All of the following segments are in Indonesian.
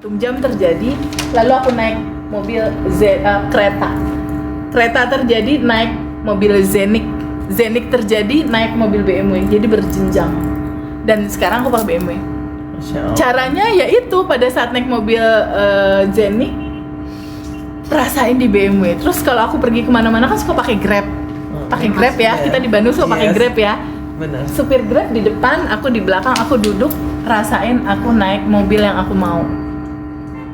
jam terjadi, lalu aku naik mobil kereta terjadi, naik mobil Zenik terjadi, naik mobil BMW, jadi berjenjang. Dan sekarang aku pakai BMW. Caranya yaitu pada saat naik mobil Zenik, rasain di BMW. Terus kalau aku pergi kemana-mana kan suka pakai Grab, Grab ya. Kita di Bandung suka pakai Grab ya. Benar. Supir Grab di depan, aku di belakang, aku duduk, rasain aku naik mobil yang aku mau.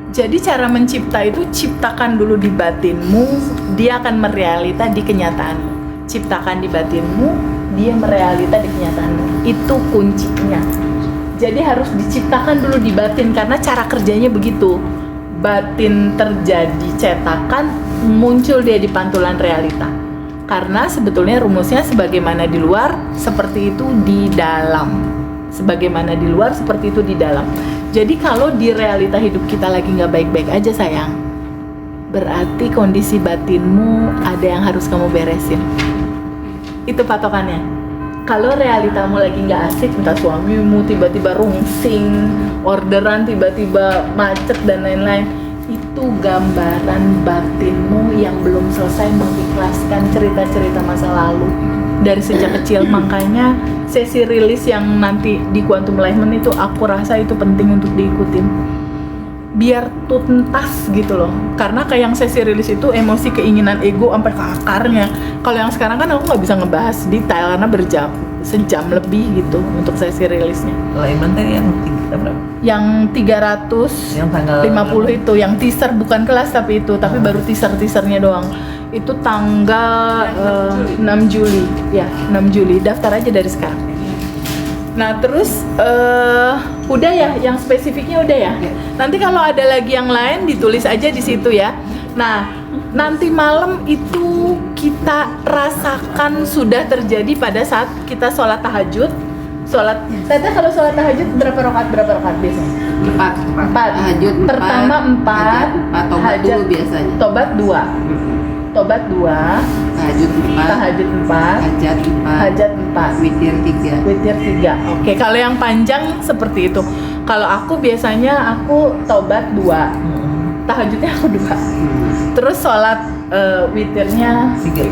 Jadi cara mencipta itu ciptakan dulu di batinmu, dia akan merealita di kenyataanmu. Ciptakan di batinmu, dia merealita di kenyataanmu. Itu kuncinya. Jadi harus diciptakan dulu di batin karena cara kerjanya begitu. Batin terjadi cetakan, muncul dia di pantulan realita. Karena sebetulnya rumusnya sebagaimana di luar, seperti itu di dalam. Sebagaimana di luar, seperti itu di dalam. Jadi kalau di realita hidup kita lagi nggak baik-baik aja sayang, berarti kondisi batinmu ada yang harus kamu beresin. Itu patokannya. Kalau realitamu lagi nggak asik, entah suamimu tiba-tiba rungsing, orderan tiba-tiba macet dan lain-lain, itu gambaran batinmu yang belum selesai mengikhlaskan cerita-cerita masa lalu dari sejak kecil. Makanya sesi rilis yang nanti di Quantum Alignment itu aku rasa itu penting untuk diikutin biar tuntas gitu loh. Karena kayak yang sesi rilis itu emosi, keinginan, ego sampai ke akarnya. Kalau yang sekarang kan aku nggak bisa ngebahas detail karena sejam lebih gitu untuk sesi rilisnya. Alignment tadi yang berapa? Yang 350 Yang tanggal itu, yang teaser bukan kelas tapi itu, tapi baru teasernya doang. Itu tanggal 6 Juli ya, 6 Juli. Daftar aja dari sekarang. Nah terus udah ya, yang spesifiknya udah ya. Nanti kalau ada lagi yang lain ditulis aja di situ ya. Nah nanti malam itu kita rasakan sudah terjadi pada saat kita sholat tahajud. Teteh kalau sholat tahajud berapa rakaat biasanya? 4. 4. Tahajud 4. Pertama 4. Tobat dulu biasanya. Tobat 2. Tobat 2. Tahajud 4. Tahajud 4. Hajat 4. Witir 3. Witir 3. Oke, kalau yang panjang seperti itu. Kalau aku biasanya aku tobat 2. Tahajudnya aku 2. Terus sholat witirnya 3.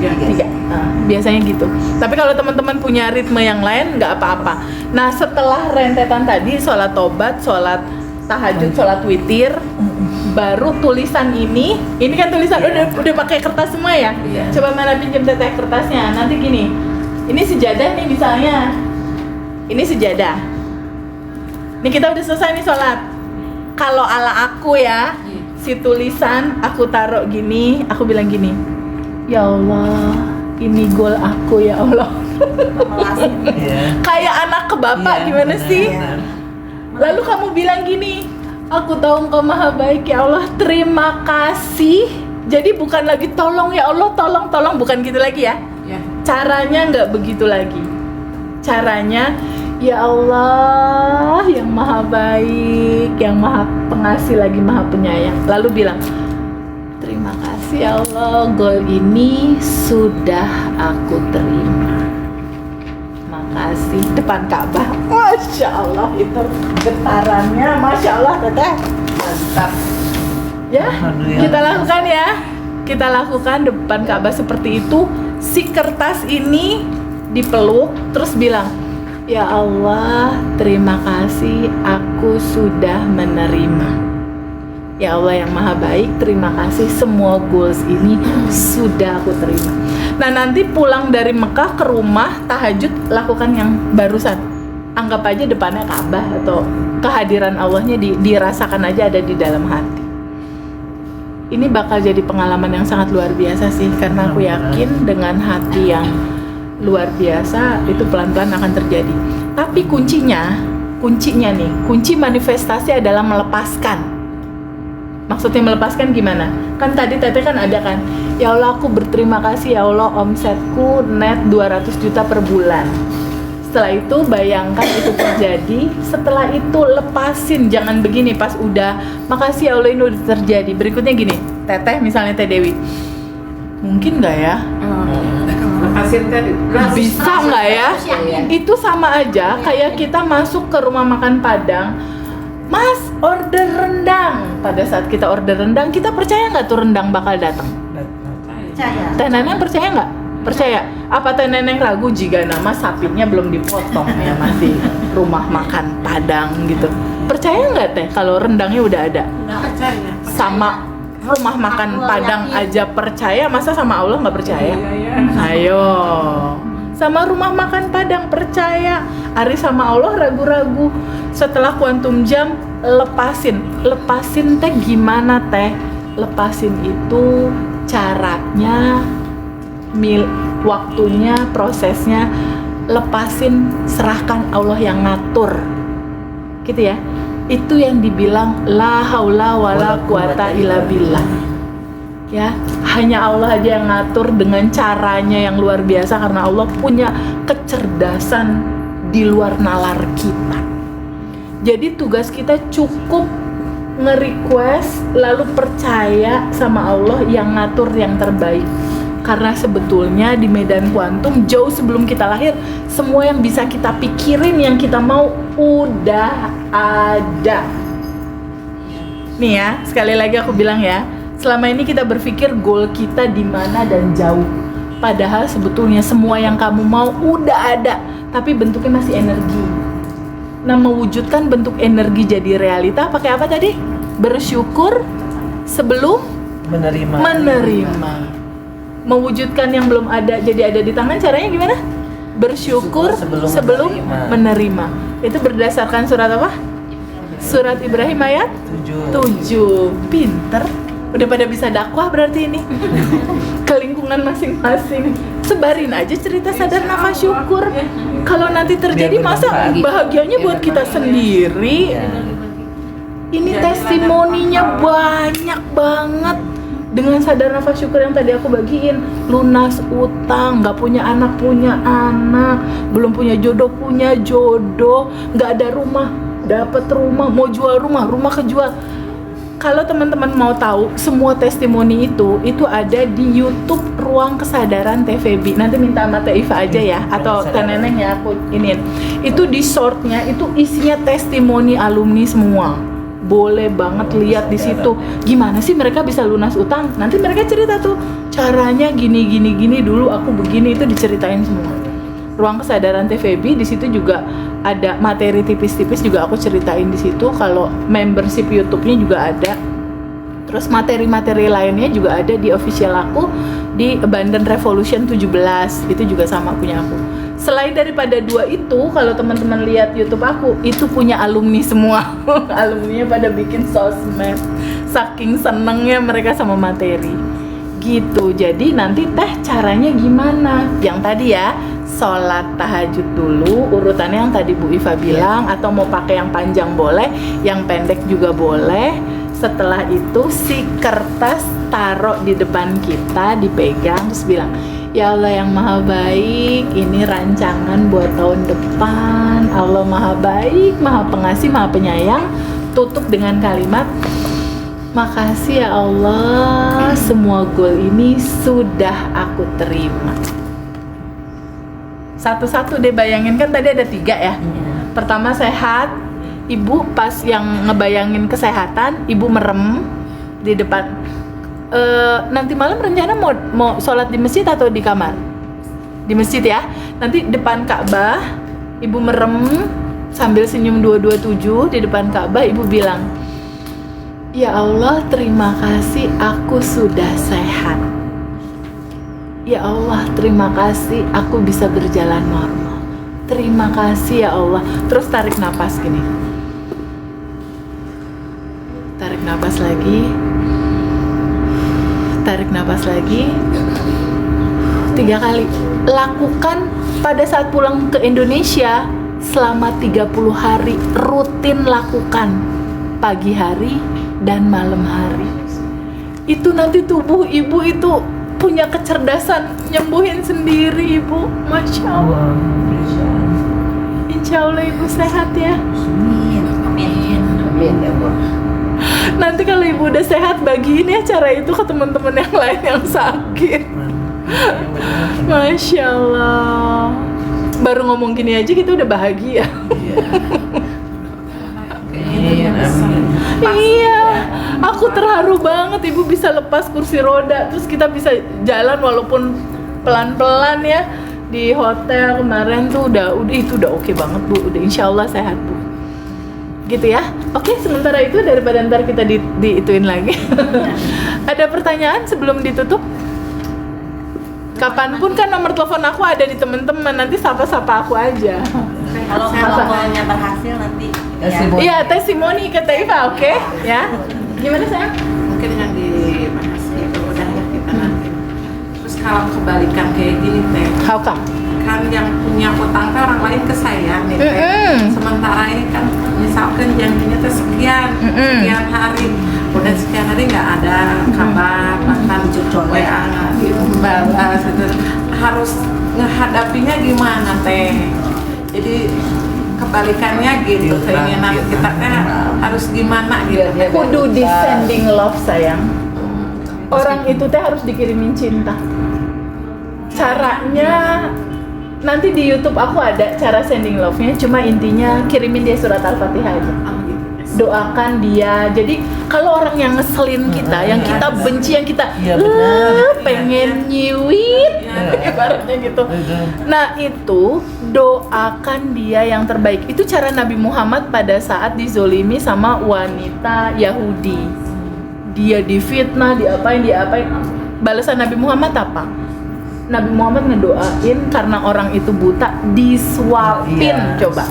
Biasanya gitu. Tapi kalau teman-teman punya ritme yang lain nggak apa-apa. Nah setelah rentetan tadi sholat tobat, sholat tahajud, sholat witir, baru tulisan ini kan tulisan udah pakai kertas semua ya. Coba mana pinjam teteh kertasnya. Nanti gini, ini sejadah nih misalnya, ini sejadah. Ini kita udah selesai nih sholat. Kalau ala aku ya, si tulisan aku taruh gini, aku bilang gini, ya Allah, ini goal aku ya Allah. Kayak anak ke bapak gimana sih? Lalu kamu bilang gini, aku tahu Engkau maha baik ya Allah, terima kasih. Jadi bukan lagi tolong ya Allah, tolong, bukan gitu lagi ya. Caranya nggak begitu lagi. Caranya, ya Allah yang maha baik, yang maha pengasih lagi maha penyayang. Lalu bilang, terima kasih ya Allah, goal ini sudah aku terima. Makasih. Depan Ka'bah. Masya Allah itu getarannya, Masya Allah teteh. Mantap. Ya, kita lakukan ya. Kita lakukan depan Ka'bah seperti itu. Si kertas ini dipeluk, terus bilang, ya Allah, terima kasih, aku sudah menerima. Ya Allah yang maha baik, terima kasih, semua goals ini sudah aku terima. Nah nanti pulang dari Mekah ke rumah, tahajud lakukan yang barusan. Anggap aja depannya Ka'bah atau kehadiran Allahnya dirasakan aja ada di dalam hati. Ini bakal jadi pengalaman yang sangat luar biasa sih, karena aku yakin dengan hati yang luar biasa itu pelan-pelan akan terjadi. Tapi kuncinya nih, kunci manifestasi adalah melepaskan. Maksudnya melepaskan gimana? Kan tadi teteh kan ada kan, ya Allah aku berterima kasih ya Allah, omsetku net 200 juta per bulan. Setelah itu bayangkan itu terjadi, setelah itu lepasin, jangan begini pas udah makasih ya Allah ini udah terjadi. Berikutnya gini, teteh misalnya Teh Dewi, mungkin nggak ya? Lepasin tadi. Bisa nggak ya? Itu sama aja kayak kita masuk ke rumah makan Padang, Mas order rendang. pada saat kita order rendang, kita percaya nggak tuh rendang bakal datang? Percaya. Teh Neneng percaya nggak? Percaya. Apa Teh Neneng ragu jika nama sapinya belum dipotong ya, masih rumah makan Padang gitu? Percaya nggak Teh kalau rendangnya udah ada? Percaya. Sama rumah makan Allah Padang yakin. aja percaya, masa sama Allah nggak percaya? Ayo, sama rumah makan Padang percaya, Ari sama Allah ragu-ragu. Setelah kuantum jam, lepasin teh gimana Teh? Lepasin itu caranya, waktunya, prosesnya, lepasin, serahkan, Allah yang ngatur, gitu ya. Itu yang dibilang la haula wala quwata illa billah. Ya, hanya Allah aja yang ngatur dengan caranya yang luar biasa, karena Allah punya kecerdasan di luar nalar kita. Jadi tugas kita cukup nge-request lalu percaya sama Allah yang ngatur yang terbaik. Karena sebetulnya di medan kuantum jauh sebelum kita lahir, semua yang bisa kita pikirin, yang kita mau udah ada. Nih ya, sekali lagi aku bilang ya, selama ini kita berpikir goal kita di mana dan jauh. Padahal sebetulnya semua yang kamu mau udah ada, tapi bentuknya masih energi. Nah, mewujudkan bentuk energi jadi realita pakai apa tadi? Bersyukur sebelum menerima. Mewujudkan yang belum ada jadi ada di tangan, caranya gimana? Bersyukur sebelum menerima. Itu berdasarkan surat apa? Surat Ibrahim ayat 7. Pinter. Udah pada bisa dakwah berarti ini. Ke lingkungan masing-masing. Sebarin aja cerita sadar nafas syukur. Kalau nanti terjadi, masa bahagianya buat kita sendiri? Ini testimoninya banyak banget. Dengan sadar nafas syukur yang tadi aku bagiin, lunas utang, nggak punya anak, belum punya jodoh, nggak ada rumah, dapat rumah, mau jual rumah kejual. Kalau teman-teman mau tahu semua testimoni itu ada di YouTube Ruang Kesadaran TVB. Nanti minta sama Teh Iva aja ya, atau Teh Neneng ya, aku iniin. Itu di shortnya itu isinya testimoni alumni semua. Boleh banget lihat di situ. Gimana sih mereka bisa lunas utang? Nanti mereka cerita tuh caranya gini dulu aku begini, itu diceritain semua. Ruang Kesadaran TVB, di situ juga ada materi tipis-tipis juga aku ceritain di situ. Kalau membership YouTube-nya juga ada. Terus materi-materi lainnya juga ada di official aku di Abundant Revolution 17. Itu juga sama punya aku. Selain daripada dua itu, kalau teman-teman lihat YouTube aku, itu punya alumni semua. Alumninya pada bikin sosmed. Saking senengnya mereka sama materi. Gitu. Jadi nanti Teh caranya gimana? Yang tadi ya, sholat tahajud dulu, urutannya yang tadi Bu Iva bilang, atau mau pakai yang panjang boleh, yang pendek juga boleh. Setelah itu si kertas taruh di depan kita, dipegang, terus bilang, ya Allah yang maha baik, ini rancangan buat tahun depan. Allah maha baik, maha pengasih, maha penyayang. Tutup dengan kalimat, makasih ya Allah, semua goal ini sudah aku terima. Satu-satu deh, bayangin kan tadi ada 3 ya. Pertama sehat, ibu pas yang ngebayangin kesehatan, ibu merem di depan. Nanti malam rencana mau sholat di masjid atau di kamar? Di masjid ya. Nanti depan Ka'bah, ibu merem sambil senyum 227 di depan Ka'bah, ibu bilang, ya Allah, terima kasih aku sudah sehat. Ya Allah, terima kasih aku bisa berjalan normal. Terima kasih ya Allah. Terus tarik napas gini. Tarik napas lagi. Tarik napas lagi. 3 kali. Lakukan pada saat pulang ke Indonesia selama 30 hari. Rutin lakukan. Pagi hari dan malam hari. Itu nanti tubuh ibu itu punya kecerdasan nyembuhin sendiri, ibu. Masya Allah. Insya Allah ibu sehat ya. Amin ya Allah. Nanti kalau ibu udah sehat, bagiin ya cara itu ke teman-teman yang lain yang sakit. Masya Allah. Baru ngomong gini aja kita udah bahagia. Iya. Iya. Aku terharu banget ibu bisa lepas kursi roda, terus kita bisa jalan walaupun pelan-pelan ya di hotel kemarin tuh udah itu udah oke banget bu, udah insya Allah sehat bu. Gitu ya. Oke, sementara itu daripada ntar kita diituin lagi. Ada pertanyaan sebelum ditutup? Kapanpun kan nomor telepon aku ada di teman-teman, nanti sapa-sapa aku aja. Kalau golnya berhasil nanti Testimoni. Iya, testimoni ke Taifa, oke? Ya. Gimana sayang? Mungkin yang dibahas itu udah ya kita nanti. Terus kalau kebalikan kayak gini teh, How come? kan yang punya utang teh orang lain ke saya nih teh. Sementara ini kan misalkan janjinya teh sekian hari, udah sekian hari nggak ada kabar, bahkan WA nggak dibalas, gitu. Harus ngehadapinya gimana teh? Jadi kebalikannya gitu, keinginan kita teh harus gimana gitu. Kudu descending love sayang. Orang itu teh harus dikirimin cinta. Caranya nanti di YouTube aku ada cara sending love-nya, cuma intinya kirimin dia surat Al-Fatihah aja. Doakan dia. Jadi kalau orang yang ngeselin kita, yang kita benci, yang kita pengen nyiwit, ibaratnya gitu. Nah itu doakan dia yang terbaik. Itu cara Nabi Muhammad pada saat dizolimi sama wanita Yahudi. Dia difitnah, diapain. Balasan Nabi Muhammad apa? Nabi Muhammad ngedoain karena orang itu buta, disuapin. Coba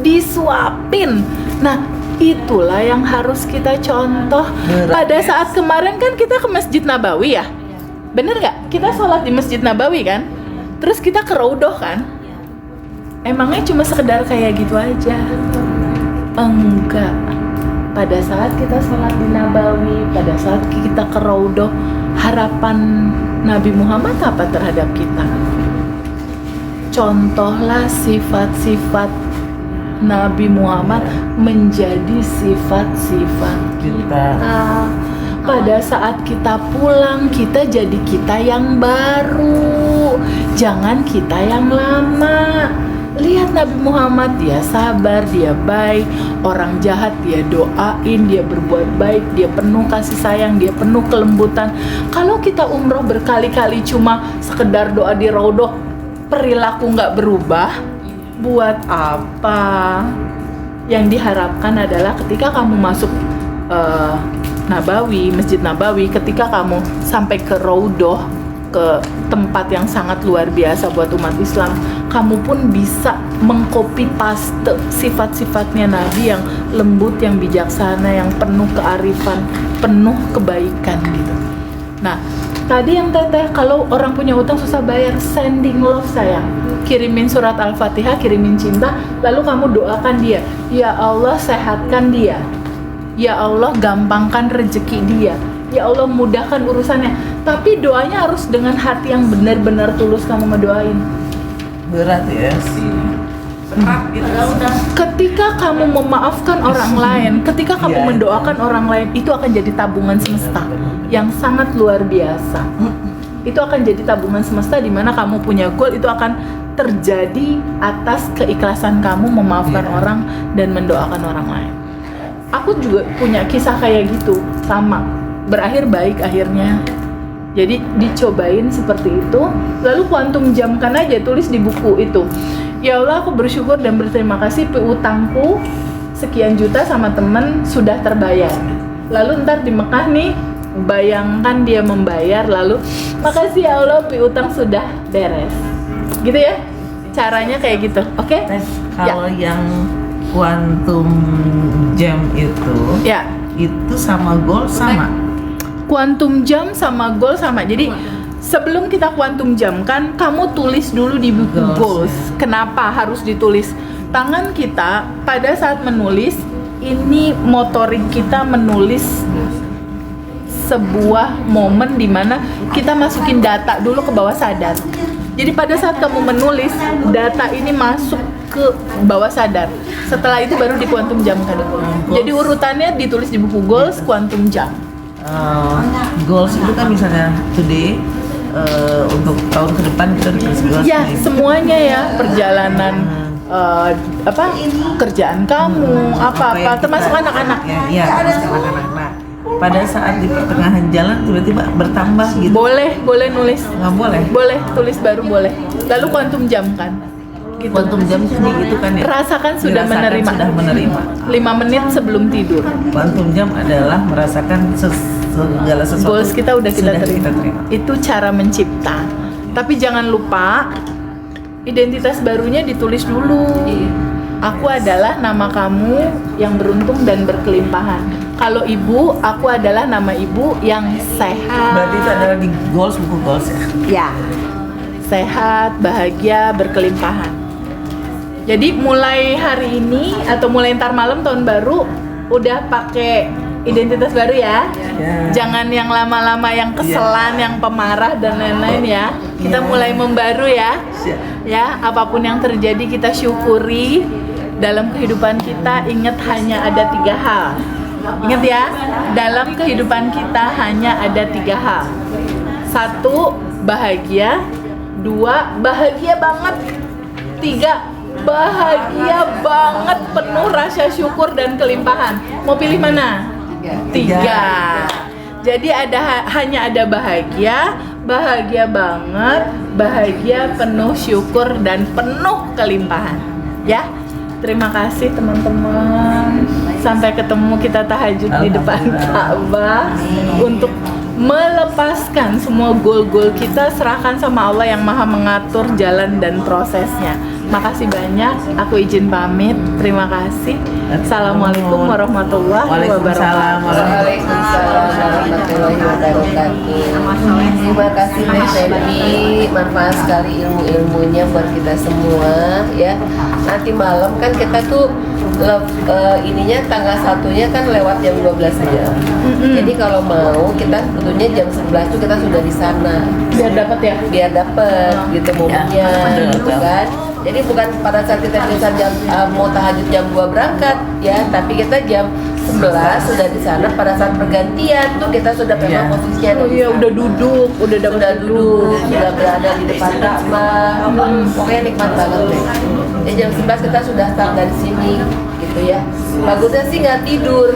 disuapin. Nah itulah yang harus kita contoh. Pada saat kemarin kan kita ke Masjid Nabawi ya, bener nggak? Kita sholat di Masjid Nabawi kan, terus kita ke Raudhoh kan. Emangnya cuma sekedar kayak gitu aja? Enggak. Pada saat kita sholat di Nabawi, pada saat kita ke Raudhoh, harapan Nabi Muhammad apa terhadap kita? Contohlah sifat-sifat Nabi Muhammad menjadi sifat-sifat kita. Pada saat kita pulang, kita jadi kita yang baru, jangan kita yang lama. Lihat Nabi Muhammad, dia sabar, dia baik. Orang jahat dia doain, dia berbuat baik, dia penuh kasih sayang, dia penuh kelembutan. Kalau kita umroh berkali-kali cuma sekedar doa di Raudhoh, perilaku nggak berubah, buat apa? Yang diharapkan adalah ketika kamu masuk Nabawi, Masjid Nabawi, ketika kamu sampai ke Raudhoh, ke tempat yang sangat luar biasa buat umat Islam, kamu pun bisa mengcopy paste sifat-sifatnya Nabi yang lembut, yang bijaksana, yang penuh kearifan, penuh kebaikan gitu. Nah, tadi yang teteh, kalau orang punya utang susah bayar, sending love sayang. Kirimin surat Al-Fatihah, kirimin cinta, lalu kamu doakan dia. Ya Allah sehatkan dia. Ya Allah gampangkan rezeki dia. Ya Allah mudahkan urusannya. Tapi doanya harus dengan hati yang benar-benar tulus kamu ngedoain. Berat ya. Berat gitu. Ketika kamu memaafkan orang lain, ketika kamu mendoakan orang lain, itu akan jadi tabungan semesta yang sangat luar biasa. Itu akan jadi tabungan semesta di mana kamu punya goal, itu akan terjadi atas keikhlasan kamu memaafkan orang dan mendoakan orang lain. Aku juga punya kisah kayak gitu, sama, berakhir baik akhirnya. Jadi dicobain seperti itu, lalu kuantum jamkan aja, tulis di buku itu. Ya Allah, aku bersyukur dan berterima kasih piutangku sekian juta sama temen sudah terbayar. Lalu ntar di Mekah nih, bayangkan dia membayar, lalu makasih ya Allah piutang sudah beres. Gitu ya, caranya kayak gitu, oke? Kalau yang quantum jam itu, Ya, itu sama goal sama. quantum jam sama goal sama. Jadi sebelum kita quantum jam kan, kamu tulis dulu di buku goals. Kenapa harus ditulis? Tangan kita pada saat menulis, ini motorik kita menulis sebuah momen di mana kita masukin data dulu ke bawah sadar. Jadi pada saat kamu menulis, data ini masuk ke bawah sadar. Setelah itu baru di quantum jamkan. Jadi urutannya ditulis di buku goals, quantum jam. Goals itu kan misalnya today, untuk tahun ke depan kita ditulis goals. Ya, semuanya ya, perjalanan kerjaan kamu, apa-apa, yang termasuk kita- anak-anak. Ya, termasuk anak-anak. Nah, pada saat di pertengahan jalan tiba-tiba bertambah gitu. Boleh nulis. Nggak boleh. Boleh, tulis baru boleh. Lalu kuantum jam kan? Gitu. Kuantum jam ini gitu kan ya. Rasakan sudah Dirasakan menerima. Sudah menerima. 5 menit sebelum tidur. Kuantum jam adalah merasakan segala sesuatu. Goals kita udah kita sudah terima. Itu cara mencipta. Tapi jangan lupa identitas barunya ditulis dulu. Aku adalah nama kamu yang beruntung dan berkelimpahan. Kalau ibu, aku adalah nama ibu yang sehat. Berarti itu adalah di goals, buku goals ya. Ya, sehat, bahagia, berkelimpahan. Jadi mulai hari ini atau mulai ntar malam tahun baru udah pakai identitas baru ya. Ya. Jangan yang lama-lama yang keselan, yang pemarah dan lain-lain ya. Kita mulai membaru ya. Ya, apapun yang terjadi kita syukuri. Dalam kehidupan kita ingat hanya ada 3 hal. Ingat ya, dalam kehidupan kita hanya ada 3 hal. 1, bahagia. 2, bahagia banget. 3, bahagia banget, penuh rasa syukur dan kelimpahan. Mau pilih mana? 3. Jadi hanya ada bahagia, bahagia banget, bahagia penuh syukur dan penuh kelimpahan. Ya. Terima kasih teman-teman. Sampai ketemu kita tahajud di depan Ka'bah untuk melepaskan semua goal-goal kita, serahkan sama Allah yang Maha mengatur jalan dan prosesnya. Makasih banyak. Aku izin pamit. Terima kasih. Assalamualaikum warahmatullahi wabarakatuh. Waalaikumsalam warahmatullahi wabarakatuh. Terima kasih Teh Feby, manfaat sekali ilmu-ilmunya buat kita semua ya. Nanti malam kan kita tuh ininya tanggal 1-nya kan lewat jam 12 saja. Jadi kalau mau kita sebetulnya jam 11 tuh kita sudah di sana. Biar dapat ya. Biar dapat gitu momennya gitu kan. Jadi bukan pada saat kita bisa mau tahajud jam 2 berangkat ya, tapi kita jam 11 sudah di sana pada saat pergantian tuh kita sudah memang posisinya Oh iya, udah duduk, udah dapat duduk. sudah berada di depan Ka'bah. Pokoknya nikmat banget deh. Jadi jam 11 kita sudah start dari sini gitu ya. Bagusnya sih nggak tidur.